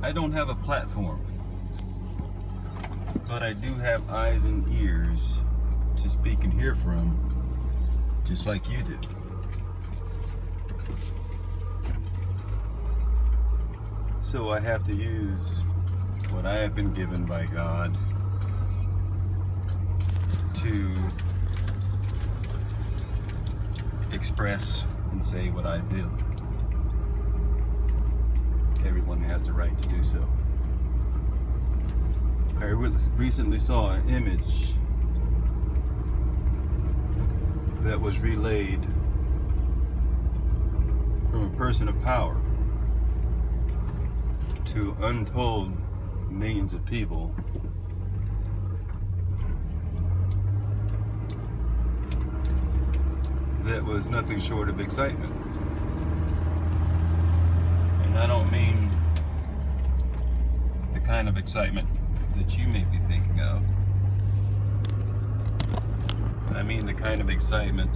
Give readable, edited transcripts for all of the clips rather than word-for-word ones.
I don't have a platform, but I do have eyes and ears to speak and hear from, just like you do. So I have to use what I have been given by God to express and say what I feel. Everyone has the right to do so. I recently saw an image that was relayed from a person of power to untold millions of people. That was nothing short of excitement. And I don't mean the kind of excitement that you may be thinking of. I mean the kind of excitement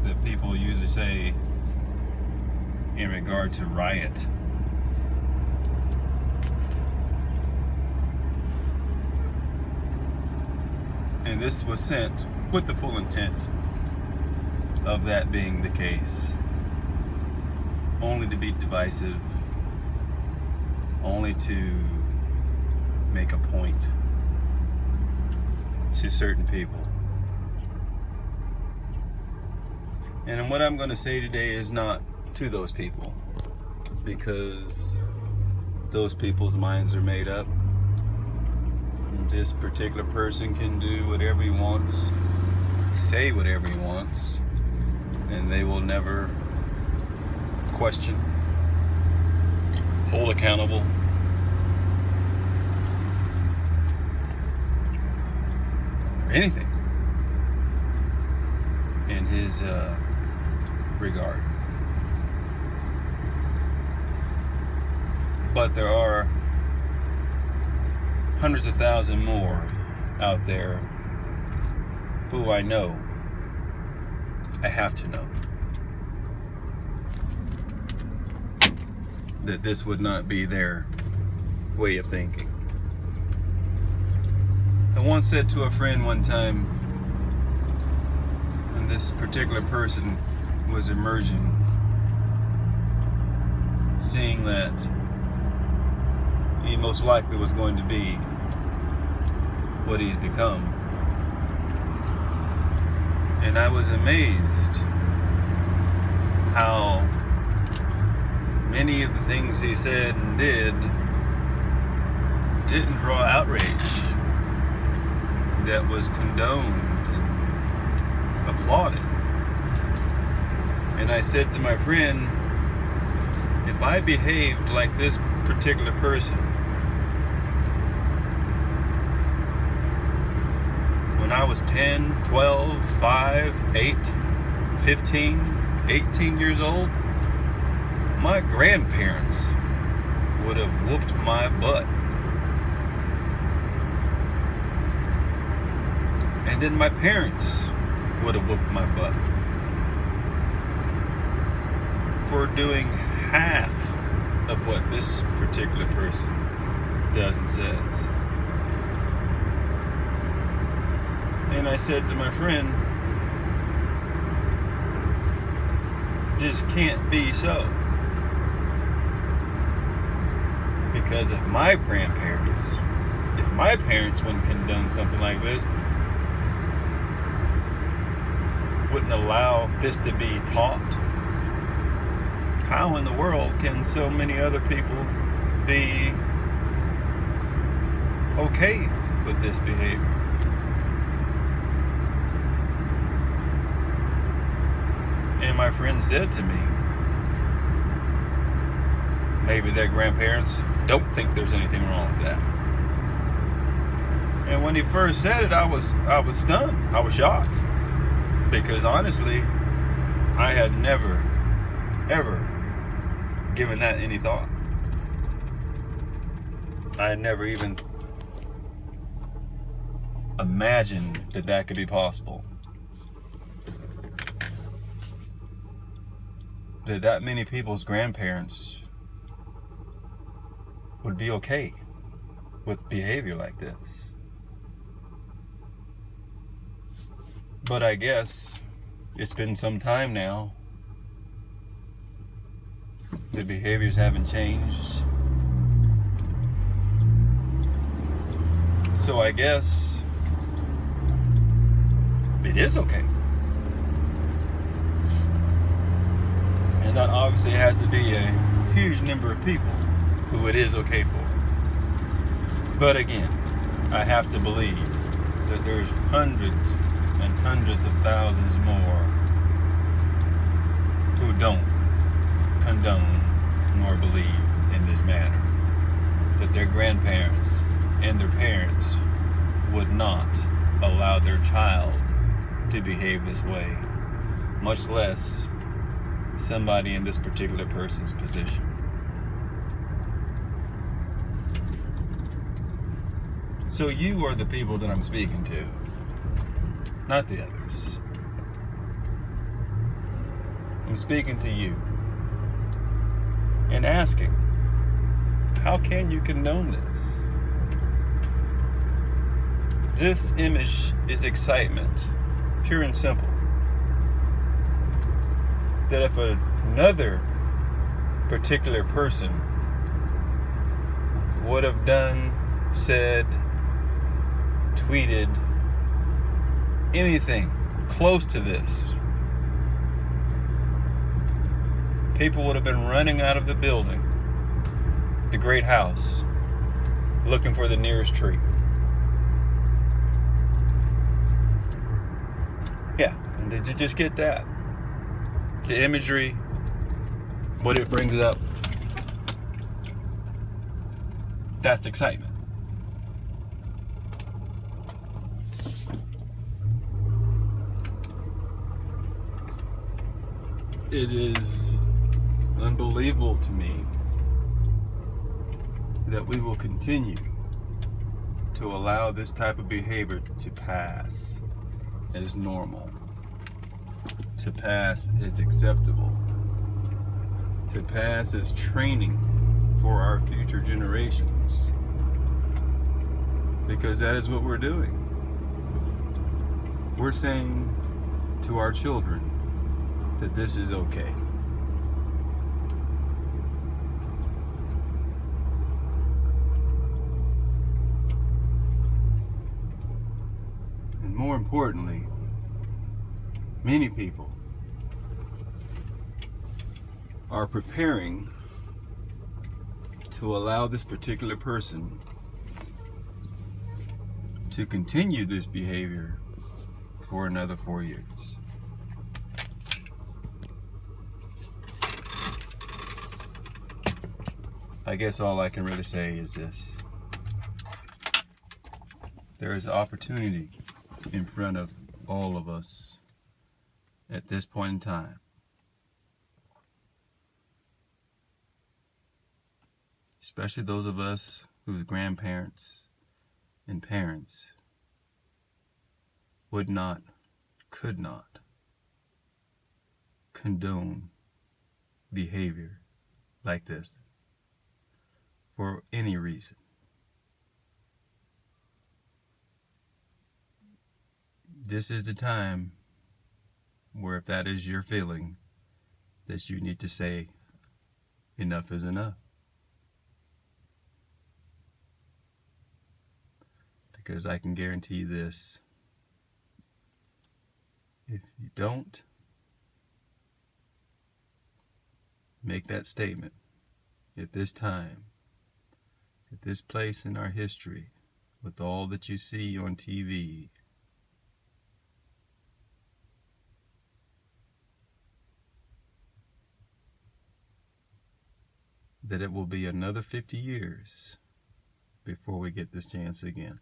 that people usually say in regard to riot. And this was sent with the full intent of that being the case. Only to be divisive, only to make a point to certain people. And what I'm going to say today is not to those people, because those people's minds are made up. This particular person can do whatever he wants, say whatever he wants, and they will never question, hold accountable, or anything in his regard. But there are hundreds of thousands more out there who I know, I have to know, that this would not be their way of thinking. I once said to a friend one time, when this particular person was emerging, seeing that he most likely was going to be what he's become. And I was amazed how many of the things he said and did didn't draw outrage, that was condoned and applauded. And I said to my friend, if I behaved like this particular person when I was 10, 12, 5, 8, 15, 18 years old, my grandparents would have whooped my butt. And then my parents would have whooped my butt for doing half of what this particular person does and says. And I said to my friend, this can't be so. Because if my grandparents, if my parents wouldn't condone something like this, wouldn't allow this to be taught, how in the world can so many other people be okay with this behavior? And my friend said to me, maybe their grandparents don't think there's anything wrong with that. And when he first said it, I was stunned. I was shocked. Because honestly, I had never, ever given that any thought. I had never even imagined that that could be possible. That many people's grandparents would be okay with behavior like this. But I guess it's been some time now. The behaviors haven't changed. So I guess it is okay. And that obviously has to be a huge number of people who it is okay for. But again, I have to believe that there's hundreds and hundreds of thousands more who don't condone nor believe in this manner. That their grandparents and their parents would not allow their child to behave this way, much less somebody in this particular person's position. So you are the people that I'm speaking to, not the others. I'm speaking to you and asking, how can you condone this? This image is excitement, pure and simple. That if another particular person would have done, said, tweeted anything close to this, people would have been running out of the building, the great house, looking for the nearest tree. Yeah, and did you just get that? The imagery, what it brings up, that's excitement. It is unbelievable to me that we will continue to allow this type of behavior to pass as normal, to pass as acceptable, to pass as training for our future generations. Because that is what we're doing. We're saying to our children that this is okay. And more importantly, many people are preparing to allow this particular person to continue this behavior for another 4 years. I guess all I can really say is this. There is opportunity in front of all of us at this point in time. Especially those of us whose grandparents and parents would not, could not condone behavior like this for any reason. This is the time where, if that is your feeling, that you need to say enough is enough. Because I can guarantee this, if you don't make that statement at this time, at this place in our history, with all that you see on TV, that it will be another 50 years before we get this chance again.